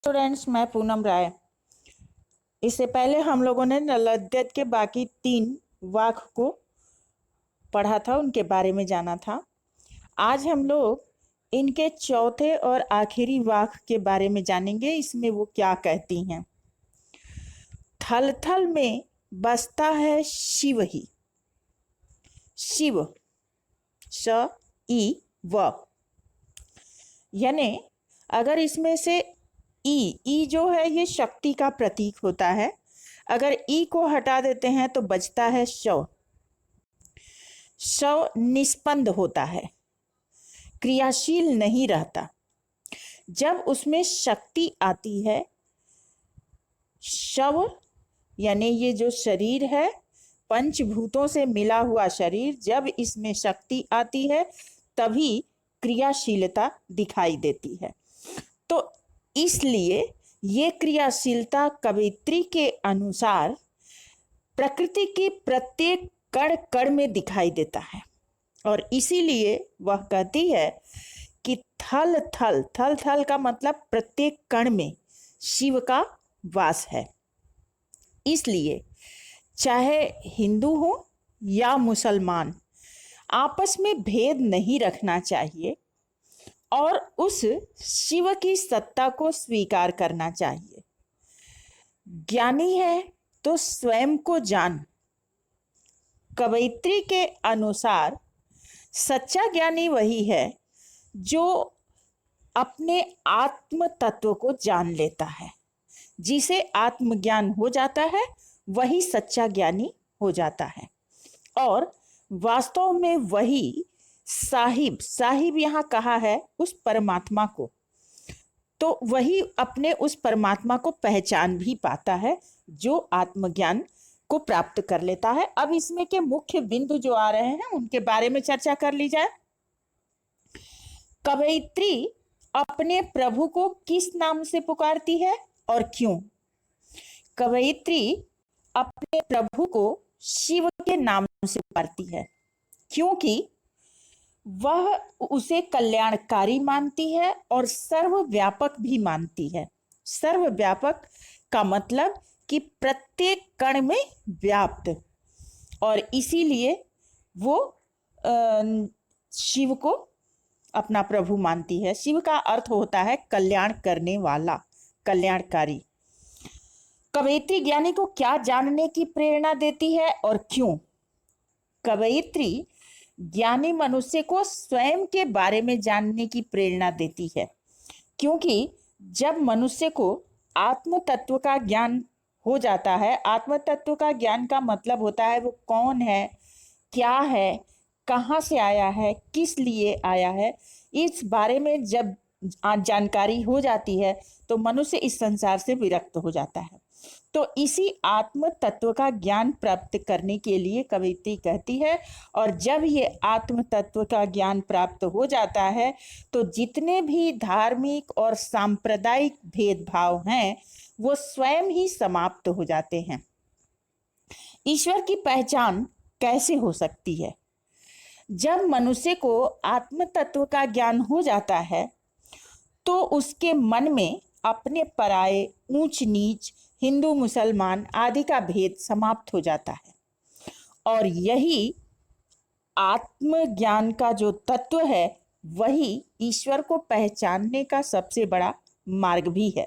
Students, मैं पूनम राय। इससे पहले हम लोगों ने नलद्यत के बाकी 3 वाक्य को पढ़ा था, उनके बारे में जाना था। आज हम लोग इनके चौथे और आखिरी वाक्य के बारे में जानेंगे। इसमें वो क्या कहती हैं। थल थल में बसता है शिव ही। शिव, श ई व, यानी अगर इसमें से ई जो है ये शक्ति का प्रतीक होता है। अगर ई को हटा देते हैं तो बचता है शव। शव निष्पन्द होता है, क्रियाशील नहीं रहता। जब उसमें शक्ति आती है, शव यानी ये जो शरीर है, पंचभूतों से मिला हुआ शरीर, जब इसमें शक्ति आती है तभी क्रियाशीलता दिखाई देती है। तो इसलिए ये क्रियाशीलता कवयित्री के अनुसार प्रकृति की प्रत्येक कण कण में दिखाई देता है, और इसीलिए वह कहती है कि थल थल, थल थल का मतलब प्रत्येक कण में शिव का वास है। इसलिए चाहे हिंदू हो या मुसलमान, आपस में भेद नहीं रखना चाहिए और उस शिव की सत्ता को स्वीकार करना चाहिए। ज्ञानी है तो स्वयं को जान। कवयित्री के अनुसार सच्चा ज्ञानी वही है जो अपने आत्म तत्व को जान लेता है। जिसे आत्मज्ञान हो जाता है वही सच्चा ज्ञानी हो जाता है, और वास्तव में वही साहिब, साहिब यहाँ कहा है उस परमात्मा को, तो वही अपने उस परमात्मा को पहचान भी पाता है जो आत्मज्ञान को प्राप्त कर लेता है। अब इसमें के मुख्य बिंदु जो आ रहे हैं उनके बारे में चर्चा कर ली जाए। कवयित्री अपने प्रभु को किस नाम से पुकारती है और क्यों? कवयित्री अपने प्रभु को शिव के नाम से पुकारती है क्योंकि वह उसे कल्याणकारी मानती है और सर्वव्यापक भी मानती है। सर्वव्यापक का मतलब कि प्रत्येक कण में व्याप्त, और इसीलिए वो शिव को अपना प्रभु मानती है। शिव का अर्थ होता है कल्याण करने वाला, कल्याणकारी। कवयित्री ज्ञानी को क्या जानने की प्रेरणा देती है और क्यों? कवयित्री ज्ञानी मनुष्य को स्वयं के बारे में जानने की प्रेरणा देती है, क्योंकि जब मनुष्य को आत्म तत्व का ज्ञान हो जाता है, आत्म तत्व का ज्ञान का मतलब होता है वो कौन है, क्या है, कहाँ से आया है, किस लिए आया है, इस बारे में जब जानकारी हो जाती है तो मनुष्य इस संसार से विरक्त हो जाता है। तो इसी आत्म तत्व का ज्ञान प्राप्त करने के लिए कवयित्री कहती है, और जब ये आत्म तत्व का ज्ञान प्राप्त हो जाता है तो जितने भी धार्मिक और सांप्रदायिक भेदभाव हैं वो स्वयं ही समाप्त हो जाते हैं। ईश्वर की पहचान कैसे हो सकती है? जब मनुष्य को आत्म तत्व का ज्ञान हो जाता है तो उसके मन में अपने पराये, ऊंच नीच, हिंदू मुसलमान आदि का भेद समाप्त हो जाता है, और यही आत्मज्ञान का जो तत्व है वही ईश्वर को पहचानने का सबसे बड़ा मार्ग भी है।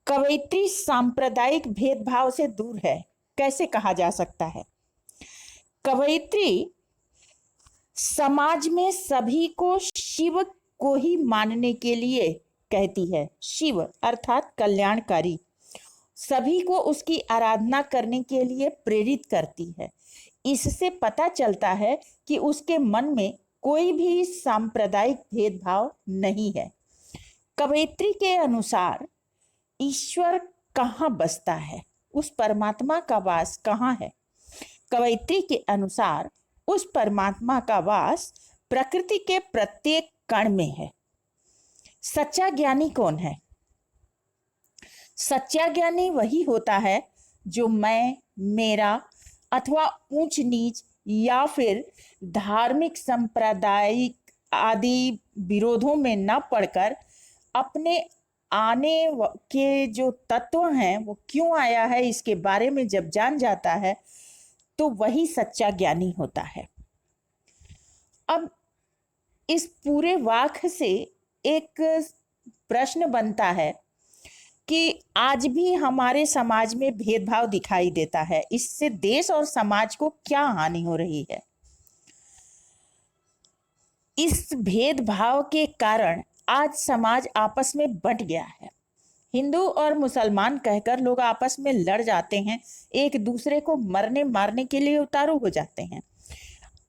कवयित्री सांप्रदायिक भेदभाव से दूर है। कैसे कहा जा सकता है? कवयित्री समाज में सभी को शिव को ही मानने के लिए कहती है। शिव अर्थात कल्याणकारी सभी को उसकी आराधना करने के लिए प्रेरित करती है। इससे पता चलता है कि उसके मन में कोई भी सांप्रदायिक भेदभाव नहीं है। कवयित्री के अनुसार ईश्वर कहाँ बसता है, उस परमात्मा का वास कहाँ है? कवयित्री के अनुसार उस परमात्मा का वास प्रकृति के प्रत्येक कण में है। सच्चा ज्ञानी कौन है? सच्चा ज्ञानी वही होता है जो मैं, मेरा अथवा ऊंच नीच या फिर धार्मिक सांप्रदायिक आदि विरोधों में न पड़कर अपने के जो तत्व हैं वो क्यों आया है, इसके बारे में जब जान जाता है तो वही सच्चा ज्ञानी होता है। अब इस पूरे वाक्य से एक प्रश्न बनता है कि आज भी हमारे समाज में भेदभाव दिखाई देता है, इससे देश और समाज को क्या हानि हो रही है? इस भेदभाव के कारण आज समाज आपस में बंट गया है। हिंदू और मुसलमान कहकर लोग आपस में लड़ जाते हैं, एक दूसरे को मरने मारने के लिए उतारू हो जाते हैं।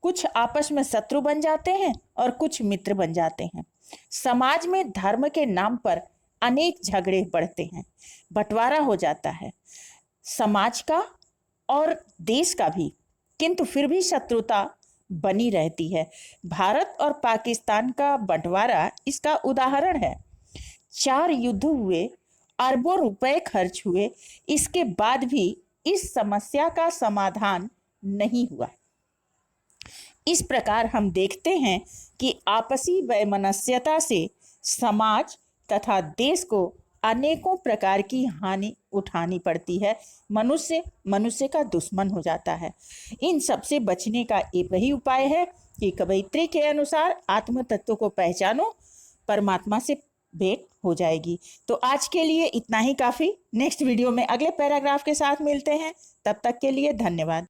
कुछ आपस में शत्रु बन जाते हैं और कुछ मित्र बन जाते हैं। समाज में धर्म के नाम पर अनेक झगड़े बढ़ते हैं, बंटवारा हो जाता है समाज का और देश का भी, किंतु फिर भी शत्रुता बनी रहती है। भारत और पाकिस्तान का बंटवारा इसका उदाहरण है। 4 युद्ध हुए, अरबों रुपए खर्च हुए, इसके बाद भी इस समस्या का समाधान नहीं हुआ। इस प्रकार हम देखते हैं कि आपसी वैमनस्यता से समाज तथा देश को अनेकों प्रकार की हानि उठानी पड़ती है। मनुष्य मनुष्य का दुश्मन हो जाता है। इन सब से बचने का एक ही उपाय है कि कवयित्री के अनुसार आत्म तत्व को पहचानो, परमात्मा से भेंट हो जाएगी। तो आज के लिए इतना ही काफ़ी। नेक्स्ट वीडियो में अगले पैराग्राफ के साथ मिलते हैं। तब तक के लिए धन्यवाद।